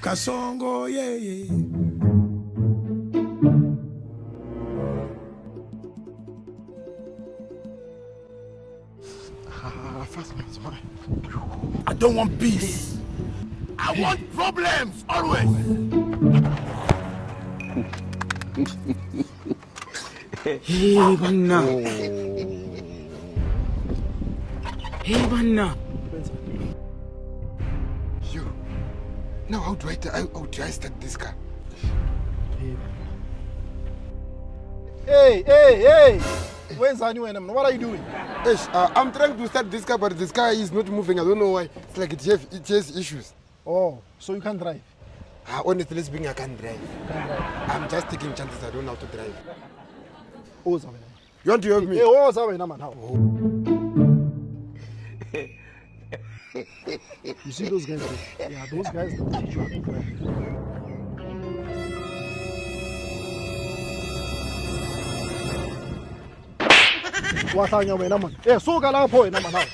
Kasongo, yeah. I don't want peace. I want problems, always. Hey, Banna. Hey, Banna. You. Now, how do I start this car? Hey! Where's anyone? What are you doing? I'm trying to start this car, but this car is not moving. I don't know why. It's like it has issues. Oh, so you can't drive? Honestly speaking, I can't drive. I'm just taking chances. I don't know how to drive. Oh, you want to help me? Hey, oh, sorry, man. How? You see those guys? Yeah, those guys that teach you how to drive. What are you doing, man? Hey, so can I point, man?